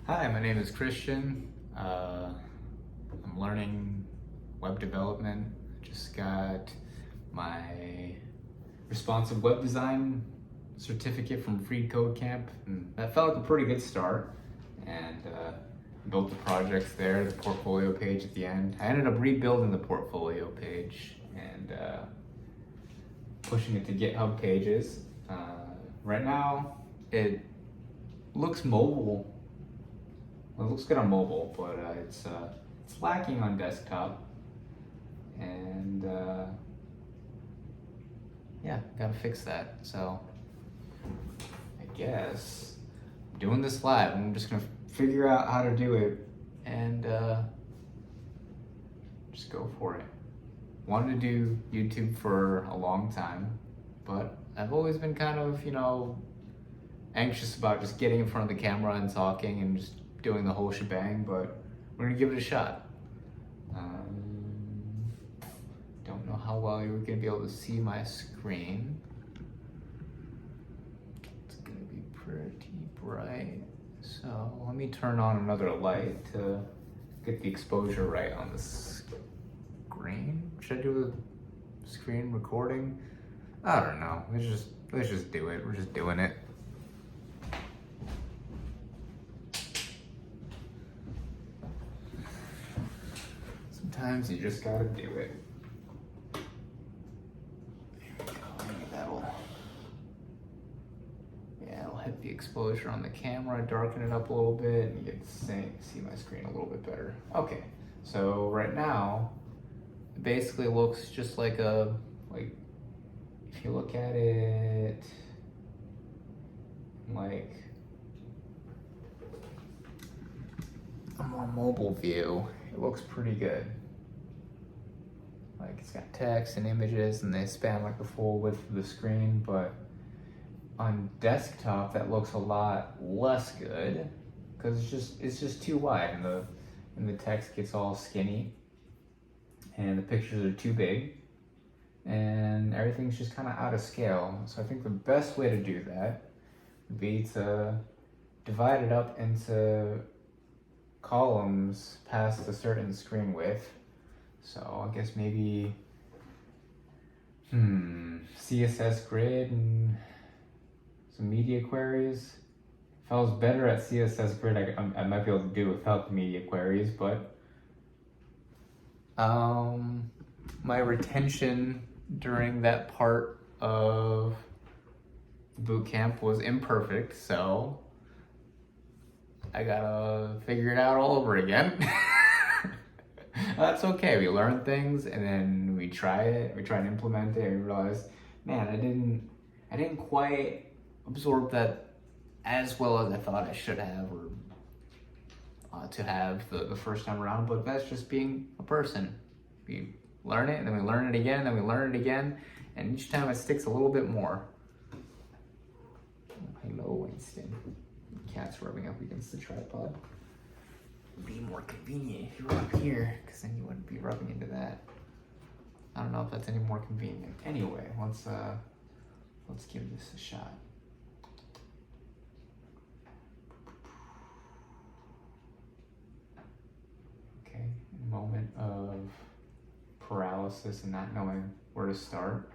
Hi, my name is Christian. I'm learning web development. Just got my responsive web design certificate from freeCodeCamp, and that felt like a pretty good start. And built the projects there, the portfolio page at the end. I ended up rebuilding the portfolio page and pushing it to GitHub pages. Right now, it looks mobile. Well, it looks good on mobile, but it's lacking on desktop, and yeah, gotta fix that. So I guess doing this live, I'm just gonna figure out how to do it and just go for it. Wanted to do YouTube for a long time, but I've always been kind of, anxious about just getting in front of the camera and talking and just doing the whole shebang, but we're gonna give it a shot. Don't know how well you're gonna be able to see my screen. It's gonna be pretty bright. So let me turn on another light to get the exposure right on the screen. Should I do a screen recording? I don't know. Let's just do it. We're just doing it. Sometimes you just gotta do it. There we go. Maybe it'll hit the exposure on the camera, darken it up a little bit, and you get to see my screen a little bit better. Okay, so right now, it basically looks just like if you look at it, like a more mobile view, it looks pretty good. Like it's got text and images and they span like the full width of the screen, but on desktop that looks a lot less good because it's just too wide and the text gets all skinny and the pictures are too big and everything's just kind of out of scale. So I think the best way to do that would be to divide it up into columns past a certain screen width. So I guess maybe CSS grid and some media queries. If I was better at CSS grid, I might be able to do it without the media queries, but my retention during that part of the boot camp was imperfect, so I gotta figure it out all over again. That's okay. We learn things and then we try it. We try and implement it and we realize, man, I didn't quite absorb that as well as I thought I should have or to have the first time around. But that's just being a person. We learn it and then we learn it again and then we learn it again, and each time it sticks a little bit more. Hello, Winston. Cat's rubbing up against the tripod. It'd be more convenient if you were up here, because then you wouldn't be rubbing into that. I don't know if that's any more convenient. Anyway, let's give this a shot. Okay, a moment of paralysis and not knowing where to start.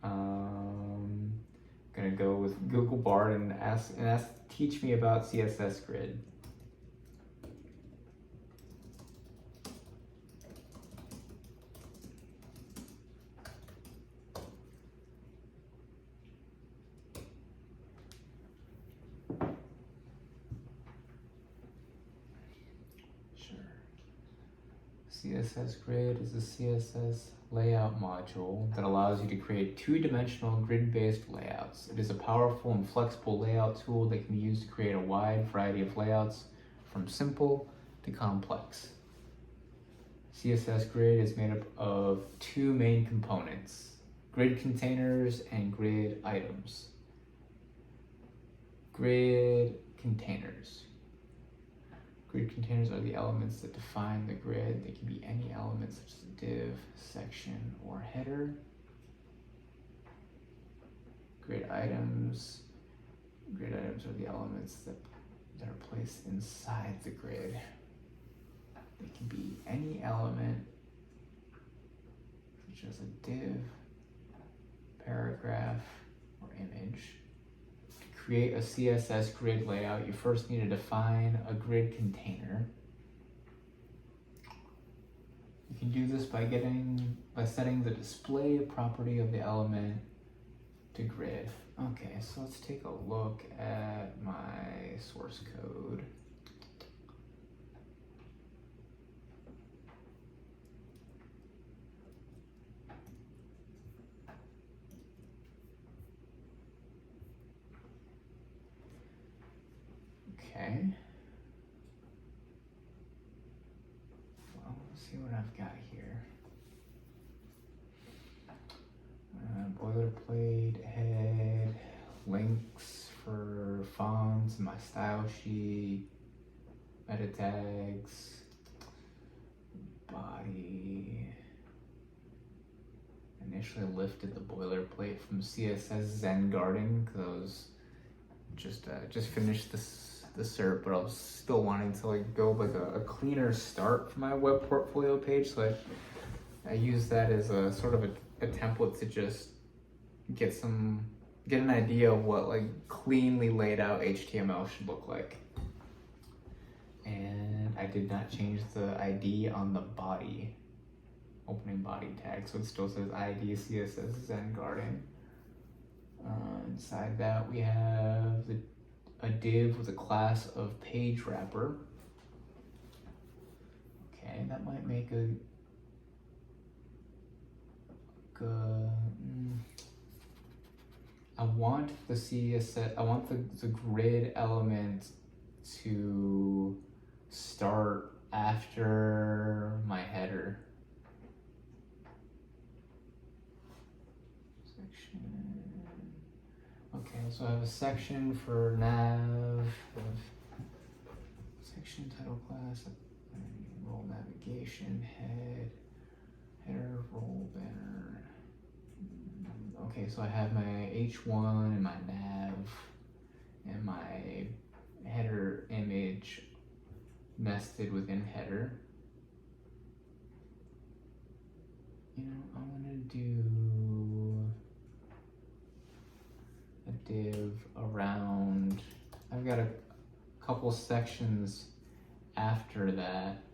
Gonna go with Google Bard and ask teach me about CSS grid. CSS Grid is a CSS layout module that allows you to create two-dimensional grid-based layouts. It is a powerful and flexible layout tool that can be used to create a wide variety of layouts from simple to complex. CSS Grid is made up of two main components: grid containers and grid items. Grid containers. Grid containers are the elements that define the grid. They can be any element such as a div, section, or header. Grid items are the elements that are placed placed inside the grid. They can be any element, such as a div, paragraph, or image. To create a CSS grid layout, you first need to define a grid container. You can do this by setting the display property of the element to grid. Okay, so let's take a look at my source code. Okay. Well, let's see what I've got here. Boilerplate, head, links for fonts, my style sheet, meta tags, body. Initially lifted the boilerplate from CSS Zen Garden because I was just finished the cert, but I was still wanting to like go like a cleaner start for my web portfolio page, so I use that as a sort of a template to just get an idea of what like cleanly laid out HTML should look like. And I did not change the ID on the body, opening body tag, so it still says ID CSS Zen Garden. Inside that we have a div with a class of page wrapper. Okay, that might make a good. I want the CSS. I want the grid element to start after my header. Section. Okay, so I have a section for nav, section title class, role navigation, header, role banner. Okay, so I have my H1 and my nav and my header image nested within header. You know, I'm gonna do a div around, I've got a couple sections after that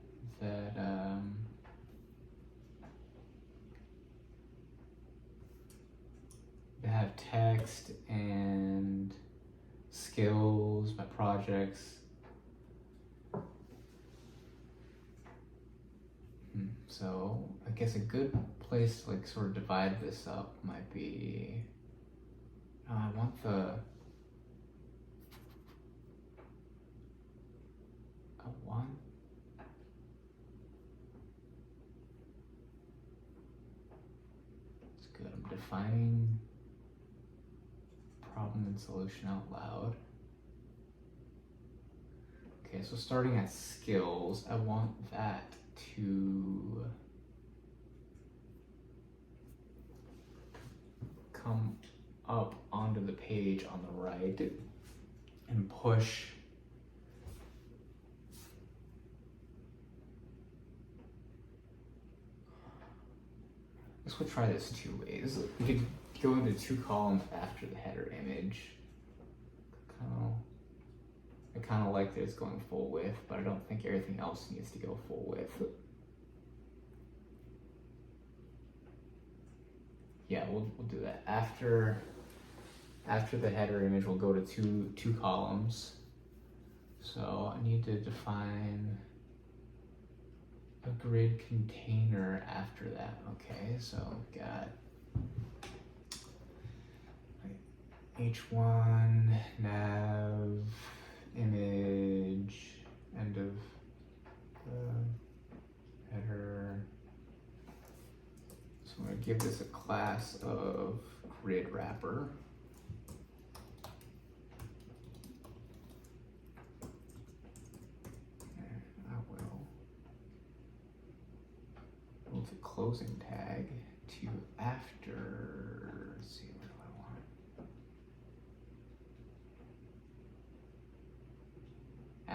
have text and skills, my projects. So I guess a good place to like sort of divide this up might be, I want it's good, I'm defining problem and solution out loud. Okay, so starting at skills, I want that to come up onto the page on the right and push Let's go try this two ways. We could go into two columns after the header image. I kind of like that it's going full width, but I don't think everything else needs to go full width. Yeah, we'll do that. After the header image, we'll go to two columns. So I need to define a grid container after that. Okay, so we've got H1, nav, image, end of the header. So I'm going to give this a class of grid wrapper. And I will move the closing tag to after, let's see, what do I want?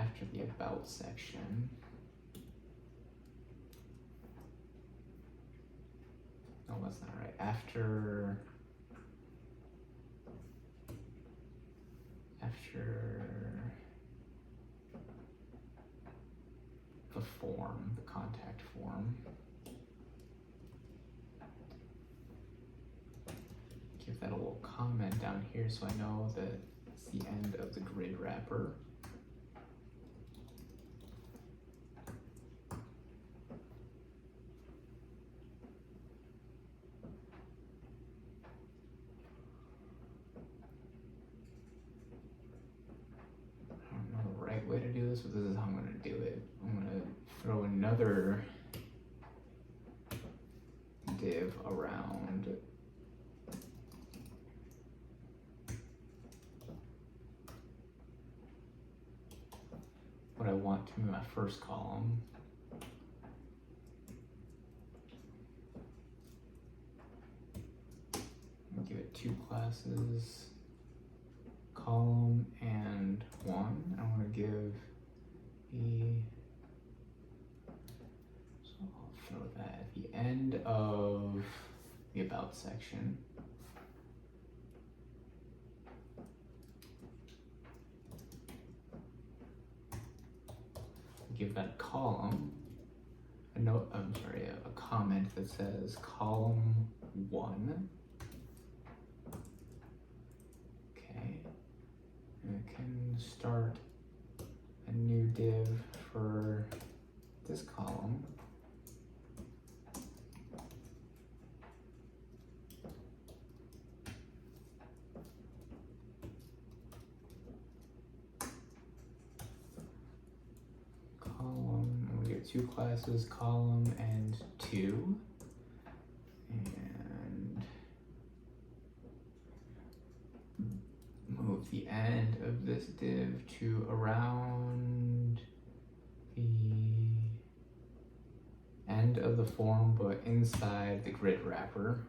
after the about section. No, that's not right. After the form, the contact form. Give that a little comment down here so I know that it's the end of the grid wrapper. I don't know the right way to do this, but this is how I'm going to do it. I'm going to throw another div around what I want to be my first column. I'll give it 2 classes, column and 1. I'm going to give so I'll throw that at the end of the about section. Give that column a note, a comment that says column 1. Okay, and I can start a new div for this column. We get 2 classes, column and 2. And move the end of this div to around the end of the form, but inside the grid wrapper.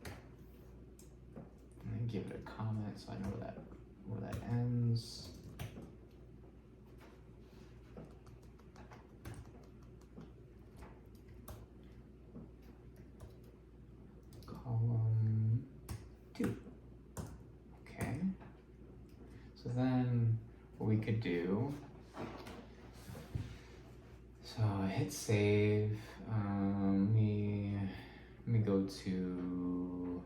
And then give it a comment so I know where that ends. Column 2. Okay. So then what we could do, so hit save. Let me go to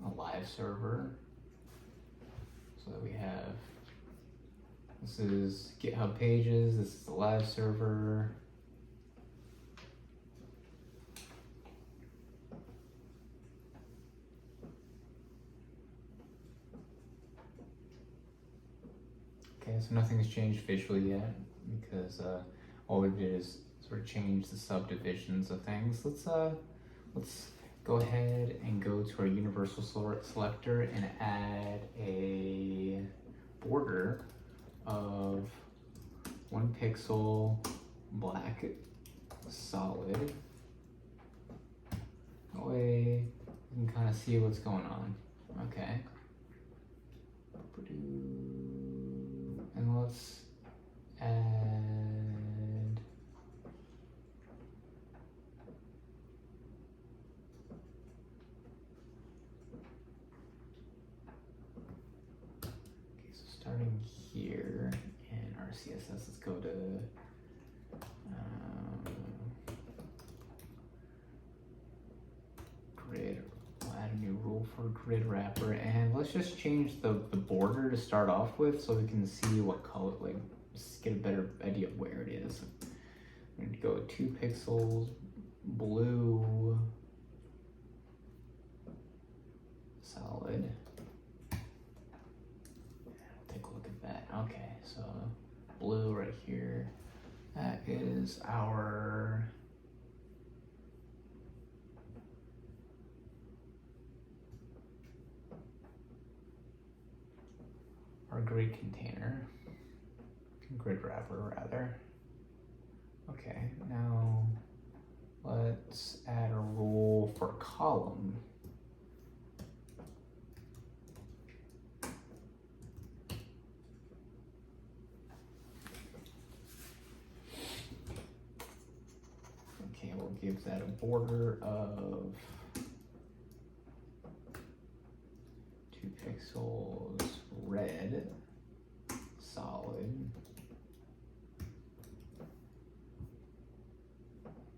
a live server so that we have, this is GitHub pages, this is the live server. Okay, so nothing's changed visually yet because all we did is sort of change the subdivisions of things. Let's go ahead and go to our universal selector and add a border of 1 pixel black solid. That way you can kind of see what's going on. Okay. And let's add so starting here in our CSS, let's go to grid. We'll add a new rule for grid wrapper, and let's just change the border to start off with so we can see what color, like just get a better idea of where it is. I'm going to go 2 pixels blue solid. Take a look at that. Okay, so blue right here, that is our grid container, grid wrapper rather. Okay, now let's add a rule for column. gives that a border of 2 pixels, red, solid.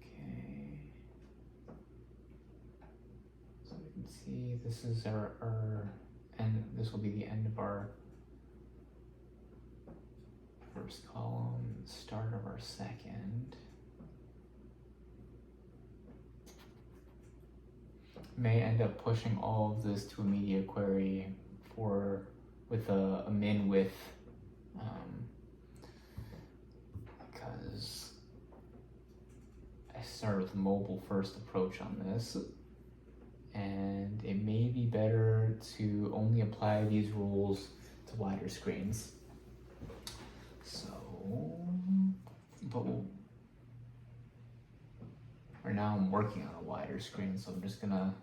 Okay. So we can see this is our and this will be the end of our first column, start of our second. May end up pushing all of this to a media query with a min width, because I started with a mobile first approach on this, and it may be better to only apply these rules to wider screens. So, but right now I'm working on a wider screen, so I'm just gonna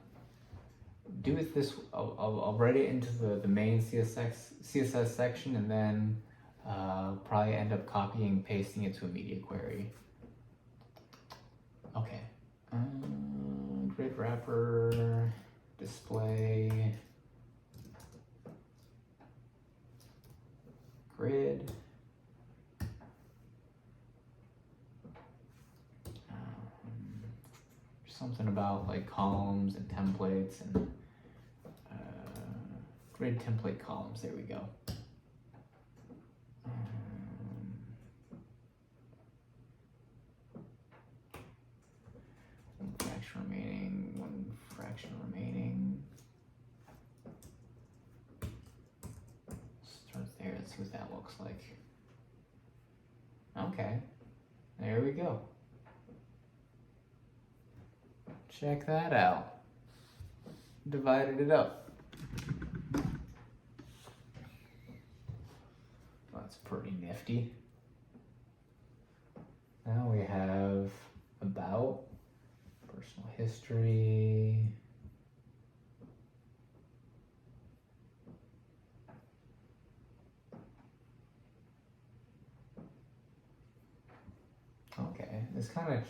do it this. I'll write it into the main CSS section, and then probably end up copying and pasting it to a media query. Okay. Grid wrapper, display, grid. Something about like columns and templates and grid template columns. There we go. One fraction remaining. Start there. Let's see what that looks like. Okay, there we go. Check that out. Divided it up. That's pretty nifty. Now we have about, personal history. Okay, this kind of,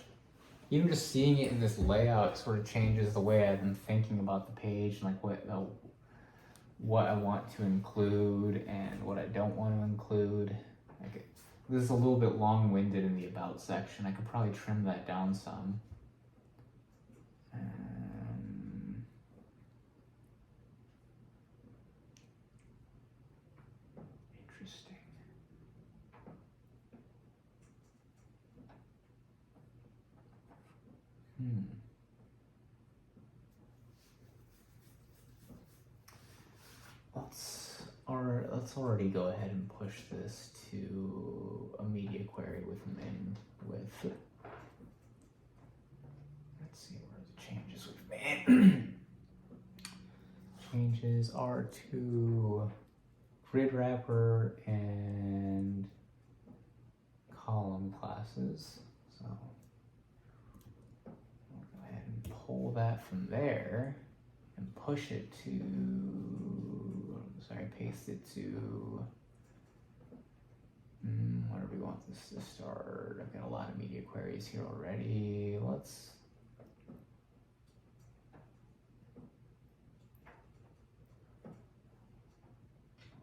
even just seeing it in this layout sort of changes the way I've been thinking about the page, like what I want to include and what I don't want to include. Like, this is a little bit long-winded in the about section. I could probably trim that down some. Interesting. Let's already go ahead and push this to a media query with min width. Let's see where the changes we've made. Changes are to grid wrapper and column classes. So we'll go ahead and pull that from there and push it to, paste it to, where do we want this to start? I've got a lot of media queries here already. Let's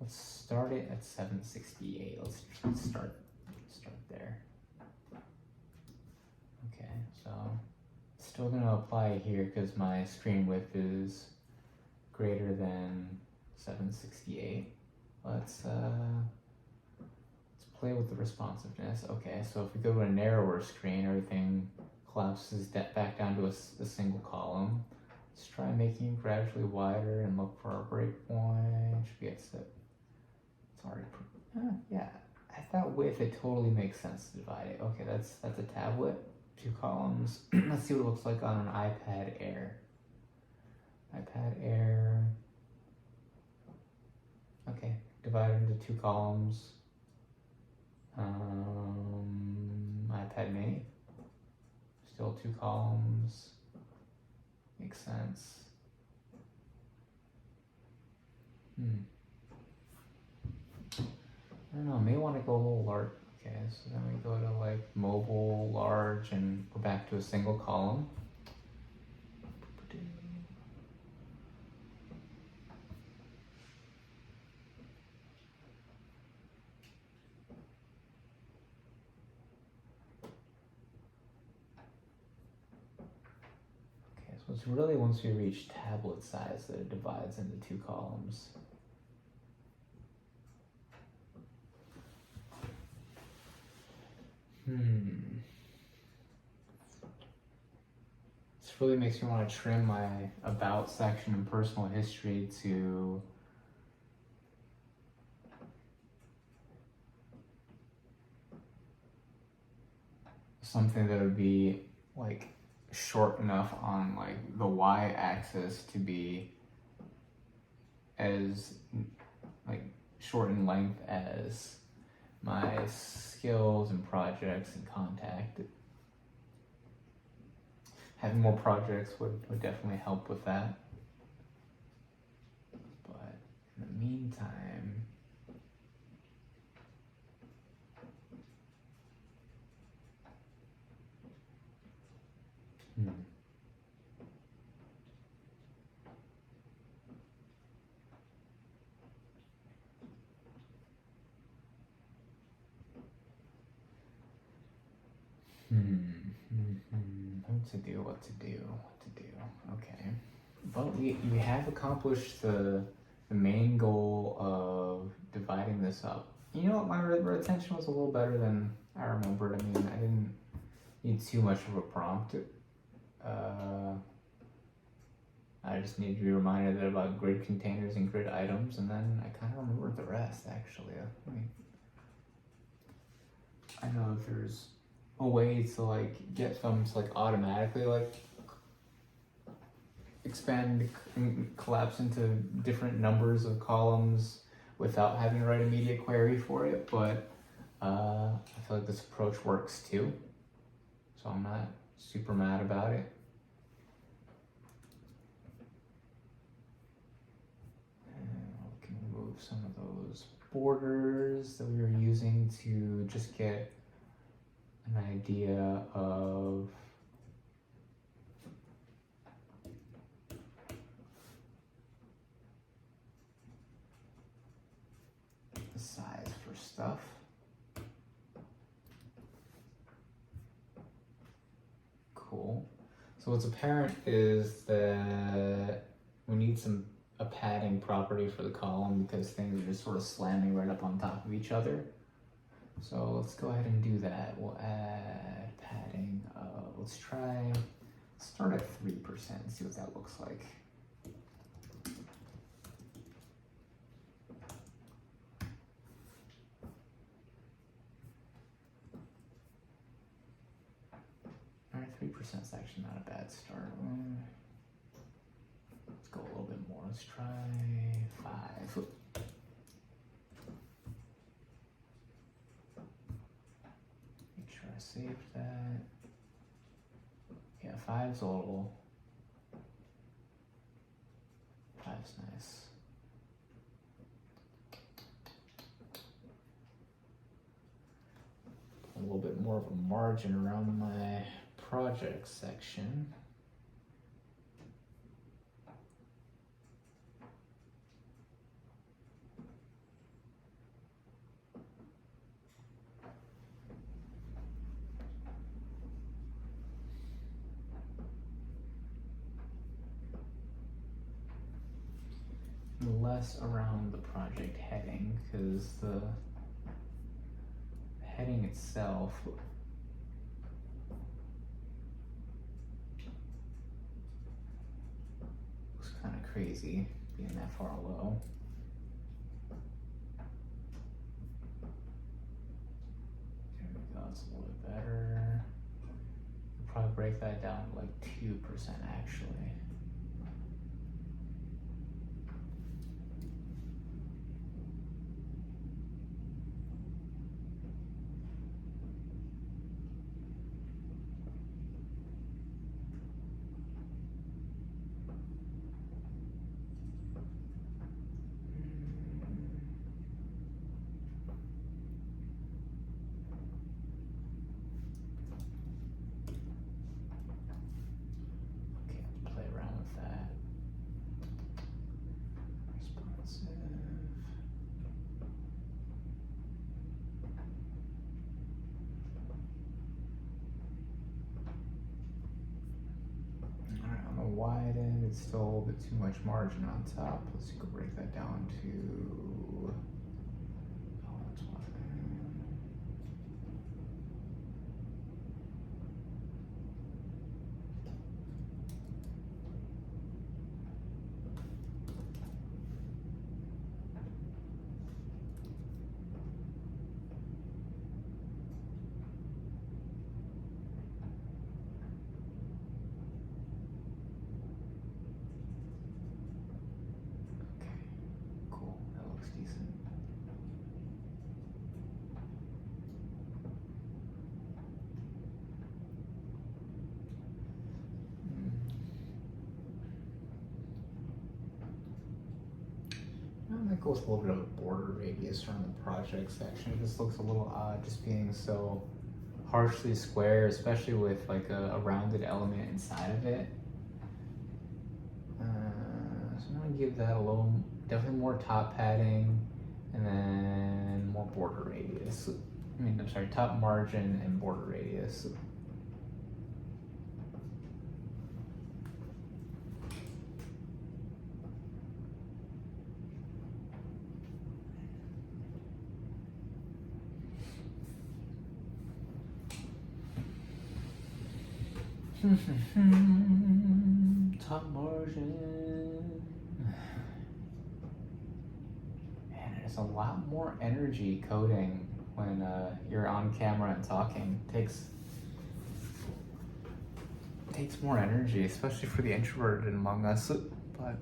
start it at 768. Let's start there. Okay, so still gonna apply here because my screen width is greater than 768. Let's play with the responsiveness. Okay, so if we go to a narrower screen, everything collapses back down to a single column. Let's try making it gradually wider and look for our breakpoint. Should be at it's already. Yeah, at that width, it totally makes sense to divide it. Okay, that's a tablet, 2 columns. Let's see what it looks like on an iPad Air. iPad Air. Okay, divided into 2 columns. iPad Mini, still 2 columns. Makes sense. I don't know, may want to go a little large. Okay, so then we go to like mobile, large, and we're back to a single column. Okay, so it's really once we reach tablet size that it divides into two columns. This really makes me want to trim my about section and personal history to something that would be like short enough on like the y-axis to be as like short in length as my skills and projects and contact. Having more projects would definitely help with that. But in the meantime, what to do. Okay, but we have accomplished the main goal of dividing this up. You know what, my retention was a little better than I remembered. I mean, I didn't need too much of a prompt. I just need to be reminded about grid containers and grid items, and then I kind of remembered the rest, actually. I know that there's a way to like get them to like automatically like expand and collapse into different numbers of columns without having to write a media query for it, but I feel like this approach works too, so I'm not super mad about it. We can remove some of those borders that we were using to just get an idea of the size for stuff. Cool. So what's apparent is that we need a padding property for the column because things are just sort of slamming right up on top of each other. So let's go ahead and do that. We'll add padding. Let's start at 3% and see what that looks like. All right, 3% is actually not a bad start. Let's go a little bit more. Let's try 5. Make sure I saved that. Yeah, 5's a little. 5's nice. A little bit more of a margin around my project section. Less around the project heading because the heading itself looks kind of crazy being that far low. There we go, it's a little bit better. We'll probably break that down to like 2% actually. it's still a little bit too much margin on top. Let's go break that down to, oh, that's why. Decent. I'm gonna go with a little bit of a border radius around the project section. This looks a little odd, just being so harshly square, especially with like a rounded element inside of it. So I'm gonna give that a little, definitely more top padding, and then more border radius. I'm sorry, top margin and border radius. Top margin. Man, there's a lot more energy coding when you're on camera and talking. Takes more energy, especially for the introverted among us. But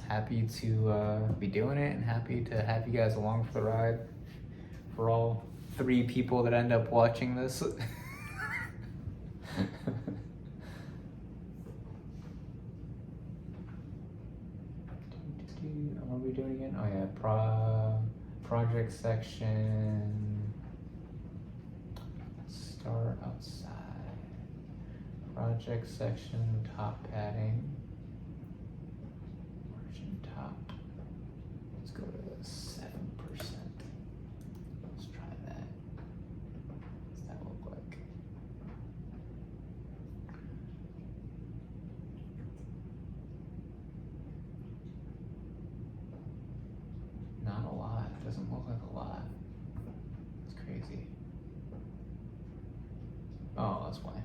happy to be doing it, and happy to have you guys along for the ride. For all 3 people that end up watching this. What are we doing again? Oh yeah, project section. Start outside. Project section, top padding. Margin top. Let's go to 7%. Let's try that. What does that look like? Not a lot. It doesn't look like a lot. It's crazy. Oh, that's why.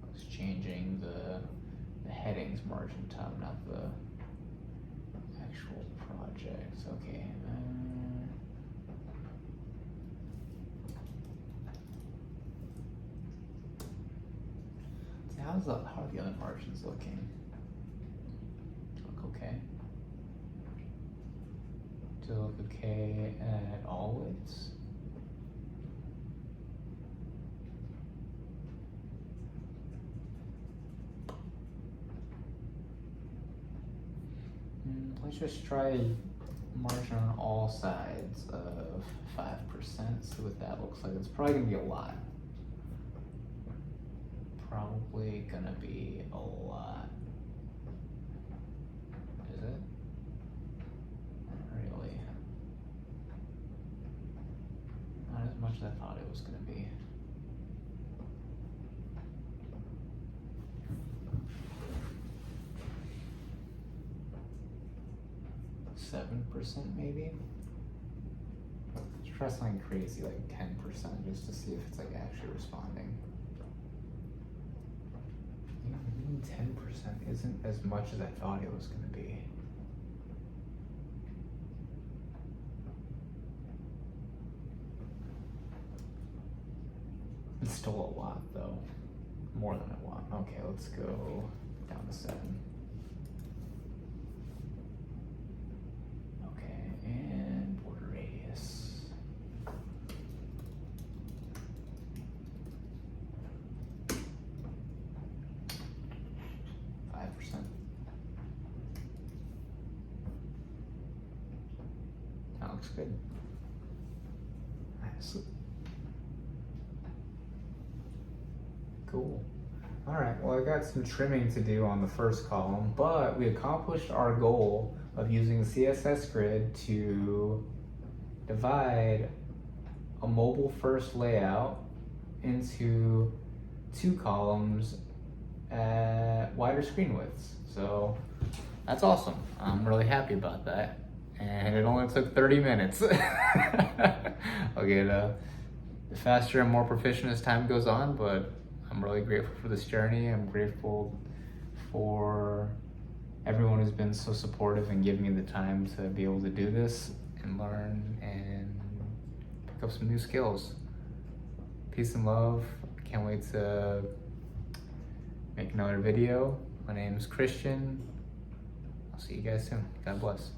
I was changing the headings margin top, not the actual project. Okay. How are the other margins looking? Look okay. Do they look okay at all weights? Let's just try margin on all sides of 5%. See what that looks like. It's probably gonna be a lot. Probably gonna be a lot. Is it? Not really. Not as much as I thought it was gonna be. %, maybe? Let's try something crazy like 10% just to see if it's like actually responding. 10% isn't as much as I thought it was going to be. It's still a lot though. More than I want. Okay, let's go down to 7. Okay, and border radius. That looks good. Nice. Cool. All right, well, I got some trimming to do on the first column, but we accomplished our goal of using the CSS grid to divide a mobile first layout into 2 columns at wider screen widths. So that's awesome. I'm really happy about that. And it only took 30 minutes. I'll get faster and more proficient as time goes on, but I'm really grateful for this journey. I'm grateful for everyone who's been so supportive and giving me the time to be able to do this and learn and pick up some new skills. Peace and love. Can't wait to make another video. My name is Christian. I'll see you guys soon. God bless.